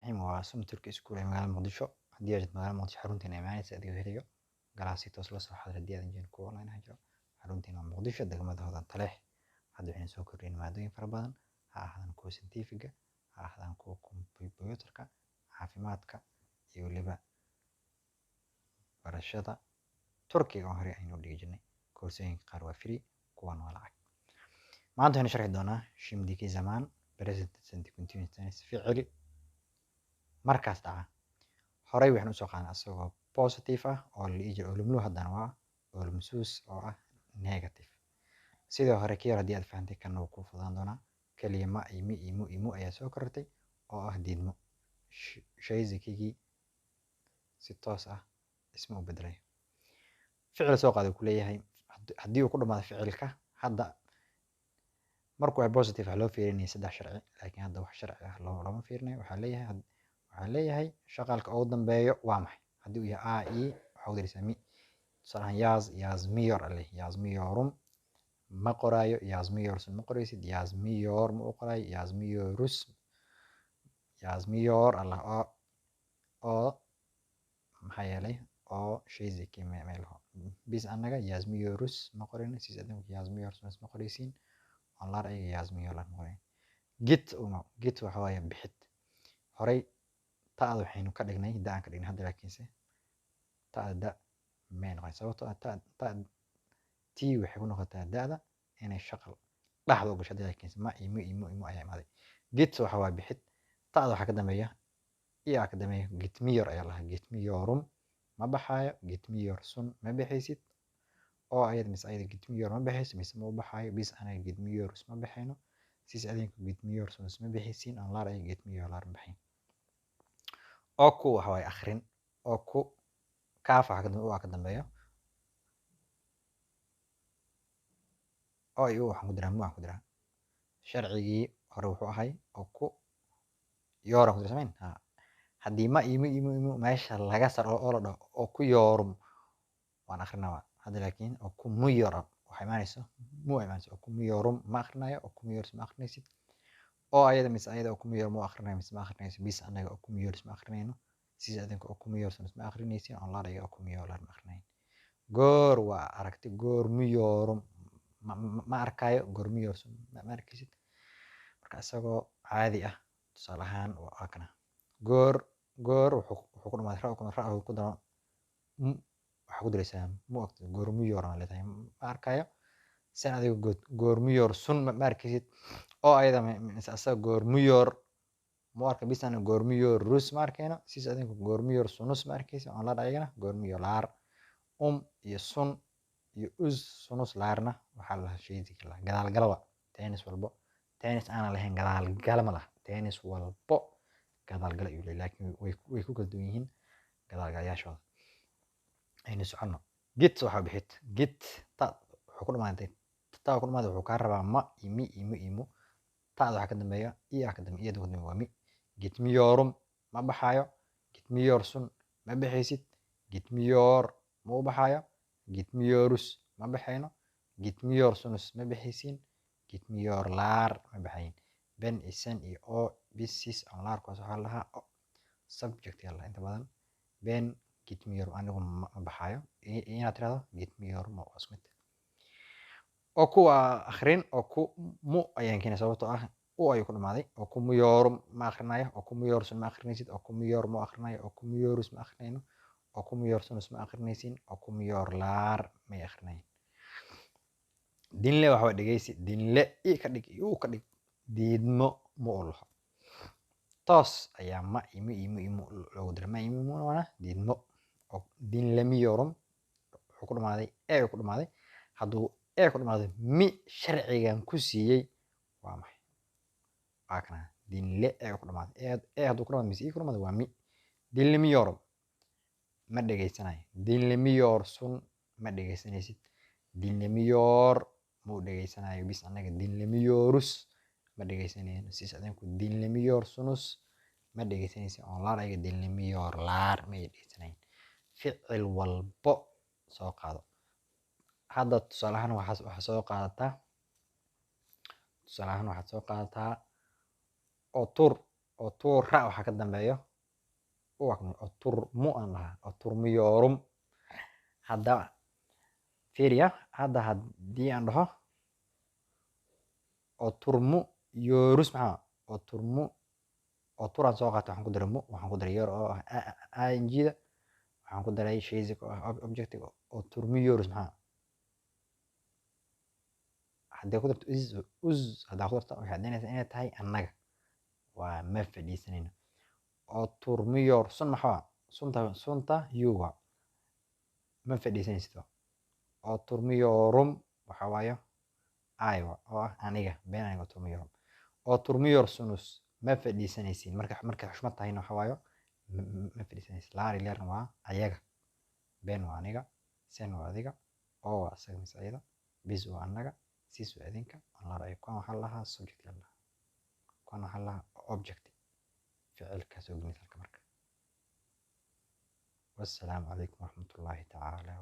الرحيم واسم تركي اسكول مقال مقدشو هدي أجد مقال مقدشو حرونتين إيمانيس أديو هيريو قلاسي توصل صح هذا الدي أدن جين كو لاين هجرو حرونتين مقدشو دقمد هذا تلح هذا حين سو كورين مادوين فربادن هذا كو سنتيفيكا هذا كو كمبيوتركا caafimaadka iyo waliba barashada turkiga oo hore aynu dhigi jirnay koorsooyinka qaar waa free kuwan waa lacag maanta waxaan sharxi doonaa shimdiki zaman present tense continuous tense ficil markaas dhaca horey waxaan usoo qaadnay asagoo positive ah oo la dhihi jiray olumlu haddana waa olumsuus oo ah negative sidoo hore kii hore haddii aad fahantay kana wuu kuu fudaan doonaa keliya ma imu ayaa soo korortay oo ah diidmo shaygii si toos ah isma u bedelay ficil soo qaado ku leeyahay haddii uu ku dhamaado ficilka hadda markuu ay positive ah loo fiirinaya saddex sharci laakiin hadda wax sharci ah looma fiirinayo waxaa leeyahay shaqalka ugu dambeeyo waa maxay haddii uu yahay a e waxaa u diraysaa mi tusaalahan yazmiyor ale yazmiyorum ma qoraayo yazmiyorsun ma qoraysid yazmiyor ma u qoraayo yazmiyorus yazmiyor allah oo maxaa yeelay oo shaygii meelaha bis annaga yazmiyorus ma qorayno siis adinku yazmiyorsun ma qoraysiin online ayaga yazmiyor la qoray git waxa waaye bixid horey taada waxaynu ka dhignay daan ka dhignay hadda laakiinse taada may noqon sababtoo ah taad tii waxay ku noqotaa da'da inay shaqal dhaxdo gasho hadda laakiinse ma imu ayaa imaaday git waxa waa bixid taada waxaa ka dambeeya iyo ka dambeeya gitmiyor ayaa lahaa gitmiyorum ma baxaayo gitmiyorsun ma bixaysid oo ayada mise ayada gitmiyor ma baxayso mise ma u baxaayo bis anaga gitmiyorus ma baxayno siis adinku gitmiyorsunus ma bixaysiin aan laar ay gitmiyor laar ma baxayn oo ku waxa waaye akhrin oo ku kaaf waxa ka dambeeyo oo iyo waxaan ku diraa mu waxaan ku diraa sharcigii hore wuxuu ahay oo ku yooran ku dirsamayn haddii ma imu meesha laga sar oo la dhaho oo ku yoorum waan akrinaa hadda laakiin oo ku muyoram waxay imaanayso mu imaanayso oo ku muyorum ma akrinayo oo ku muyorus ma akrinaysid oo ayada mise ayada oo ku muyor ma akrinayo mise ma akrinayso bis anaga oo ku muyorus ma akrinayno siis adinka oo ku muyorsun ma akrinaysin oo laarayo oo ku muyolar ma akrinayn goor waa aragti goor muyorum ma arkayo goor muyorsun ma arkaysid marka isagoo caadi ah tusaale ahaan waa kana goor wuxuu ku dhamaaday ra ku daro waxaa ku diraysaa mu ogta goor muyoran leedahay ma arkayo san adiga goor muyor sun ma arkaysid oo ayada mise asaga goor muyor mu arka bisana goor muyor rus ma arkayno siis adinku goor muyor sunus ma arkaysa on laar ayagana goor muyor laar iyo sun iyo sunus laarna waxaa la lahaa shaydii la gadaal galaba tennis walbo tennis aanan lahayn gadaal gala ma laha tennis walbo gadaal gala ayuu leeyahay laakiin way ku kala duwan yihiin gadaal galayaashooda aynu soconno git waxaa bixid git wuxuu ku dhamaaday wuxuu kaa rabaa ma imu taada waxaa ka dambeeya iyo ka dambeeya iyada waa mi gitmiyorum ma baxaayo gitmiyorsun ma baxaysid gitmiyor ma u baxaayo gitmiyorus ma baxayno gitmiyorsunus ma baxaysiin gitmiyor laar ma baxayn ben isan iyo oo bisis aan laarkaas waxaa lahaa subject yalla inta badan ben gitmiyor anigu ma baxaayo inaad tirahdo gitmiyor ma waa ismid oo kuwa akhrin oo ku mu ayaan keenay sababtoo ah u ayuu ku dhamaaday oo ku muyorum ma akhrinayo oo ku muyorsun ma akhrinaysid oo ku muyor ma akhrinayo oo ku muyorus ma akrinayno oo ku muyorsunus ma akhrinaysin oo ku muyor laar may akhrinayn dinle waxa dhegeysi dinle i ka dhig uu ka dhig diidmo ma u laho toos ayaa ma imu loogu diray ma imu wana diidmo oo dinlemiyorum wuxuu ku dhamaaday ee ku dhamaaday hadduu ee ku dhamaaday mi sharcigan ku siiyey waa maxay waa kana dinle ee ku dhamaaday ee hadduu ku dhamaaday mise ii ku dhamaaday waa mi dinlemiyorum ma dhegeysanayo dinlemiyor sun ma dhegeysanaysid dinlemiyor ma u dhegeysanayo bis annaga dinlemiyorus ma dhegeysanayno siis adinku dinlemiyor sunus ma dhegeysanaysin oo laar ayaga dinlemiyor laar ma dhegeysanayn ficil walbo soo qaado hadda tusaale ahaan waxaad soo qaadataa oo tur otura waxaa ka dambeeyo oturmu aan lahaa oturmiyorum. Hadda fiiriya, hadda haddii aan dhaho oturmu yorus maxaa oturmu oturaan soo qaatay waxaan ku daray mu waxaan ku daray yor oo ah ingida waxaan ku daray shaysiga oo ah objective oturmu yorus maxaa haddii ku darto uz haddaa ku darto waxay caddaynaysaa inay tahay annaga waa ma fadhiisanayno. Oturmiyor sun maxaa sunta yuwa ma fadhiisanaysto. Oturmiyorum waxaa waayo aywa oo ah aniga been aniga oturmiyorum. Oturmiyor sunus ma fadhiisanaysiin marka xushmad tahayna waxaa waayo ma fadhiisanaysiin. Laari leerna waa ayaga, been waa aniga, sen waa adiga, oo waa asaga mise ayada, bis waa annaga, sis waa idinka, kuwan waxaa lahaa subject la lahaa, kuwan waxaa lahaa object ficilka soo gelinaysa halka marka. Wassalaamu calaykum waraxmatullaahi tacaala